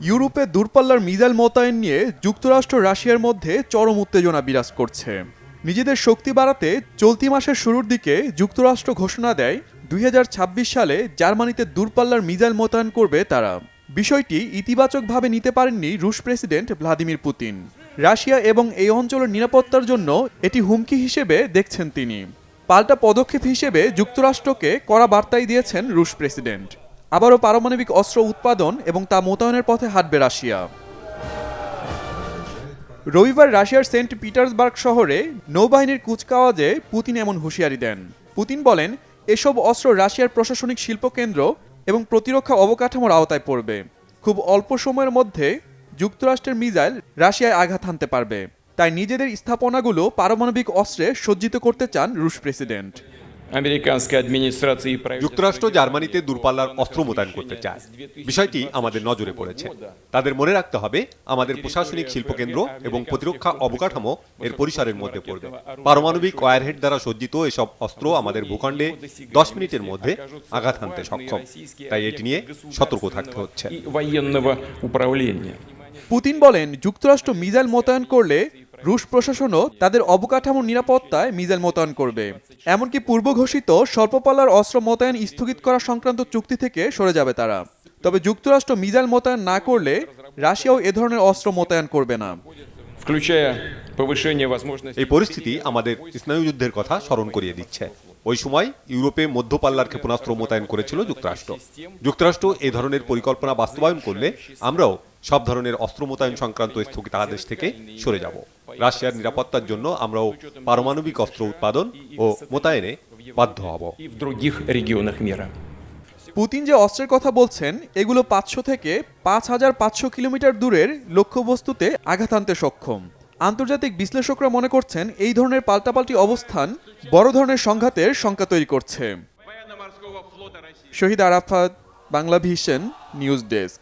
ইউরোপে দূরপাল্লার মিসাইল মোতায়েন নিয়ে যুক্তরাষ্ট্র রাশিয়ার মধ্যে চরম উত্তেজনা বিরাজ করছে। নিজেদের শক্তি বাড়াতে চলতি মাসের শুরুর দিকে যুক্তরাষ্ট্র ঘোষণা দেয় 2026 সালে জার্মানিতে দূরপাল্লার মিসাইল মোতায়েন করবে তারা। বিষয়টি ইতিবাচকভাবে নিতে পারেননি রুশ প্রেসিডেন্ট ভ্লাদিমির পুতিন। রাশিয়া এবং এই অঞ্চলের নিরাপত্তার জন্য এটি হুমকি হিসেবে দেখছেন তিনি। পাল্টা পদক্ষেপ হিসেবে যুক্তরাষ্ট্রকে কড়া বার্তাই দিয়েছেন রুশ প্রেসিডেন্ট। আবারও পারমাণবিক অস্ত্র উৎপাদন এবং তা মোতায়েনের পথে হাঁটবে রাশিয়া। রবিবার রাশিয়ার সেন্ট পিটার্সবার্গ শহরে নৌবাহিনীর কুচকাওয়াজে পুতিন এমন হুঁশিয়ারি দেন। পুতিন বলেন, এসব অস্ত্র রাশিয়ার প্রশাসনিক শিল্পকেন্দ্র এবং প্রতিরক্ষা অবকাঠামোর আওতায় পড়বে। খুব অল্প সময়ের মধ্যে যুক্তরাষ্ট্রের মিসাইল রাশিয়ায় আঘাত হানতে পারবে। তাই নিজেদের স্থাপনাগুলো পারমাণবিক অস্ত্রে সজ্জিত করতে চান রুশ প্রেসিডেন্ট। যুক্তরাষ্ট্র জার্মানিতে দূরপাল্লার অস্ত্র মোতায়েন করতে চায়, বিষয়টি আমাদের নজরে পড়েছে। তাদের মনে রাখতে হবে, আমাদের প্রশাসনিক শিল্পকেন্দ্র এবং প্রতিরক্ষা অবকাঠামো এর পরিসরের মধ্যে পড়বে। পারমাণবিক ওয়্যারহেড দ্বারা সজ্জিত এসব অস্ত্র আমাদের ভূখণ্ডে 10 মিনিটের মধ্যে আঘাত হানতে সক্ষম। তাই এটি নিয়ে সতর্ক থাকতে হচ্ছে। পুতিন বলেন, যুক্তরাষ্ট্র মিসাইল মোতায়েন করলে রুশ প্রশাসনও তাদের অবকাঠামোর নিরাপত্তায় মিসাইল মোতায়েন করবে। এমনকি পূর্ব ঘোষিত স্বল্পপাল্লার অস্ত্র মোতায়েন স্থগিত করা সংক্রান্ত চুক্তি থেকে সরে যাবে তারা। তবে যুক্তরাষ্ট্র মিসাইল মোতায়েন না করলে রাশিয়াও এ ধরনের অস্ত্র মোতায়েন করবে না। এই পরিস্থিতি আমাদের স্নায়ুযুদ্ধের কথা স্মরণ করিয়ে দিচ্ছে। ওই সময় ইউরোপে মধ্যপাল্লার ক্ষেপণাস্ত্র মোতায়েন করেছিল যুক্তরাষ্ট্র। যুক্তরাষ্ট্র এই ধরনের পরিকল্পনা বাস্তবায়ন করলে আমরাও সব ধরনের অস্ত্র মোতায়েন সংক্রান্ত স্থগিতাদেশ থেকে সরে যাব। রাশিয়ার নিরাপত্তার জন্য আমরাও পারমাণবিক অস্ত্র উৎপাদন ও মোতায়েনে বাধ্য হব। পুতিন যে অস্ত্রের কথা বলছেন, এগুলো 500 থেকে 5500 কিলোমিটার দূরের লক্ষ্যবস্তুতে আঘাত হানতে সক্ষম। আন্তর্জাতিক বিশ্লেষকরা মনে করছেন, এই ধরনের পাল্টাপাল্টি অবস্থান বড় ধরনের সংঘাতের শঙ্কা তৈরি করছে। Shahid Arafat, Bangla vision news desk.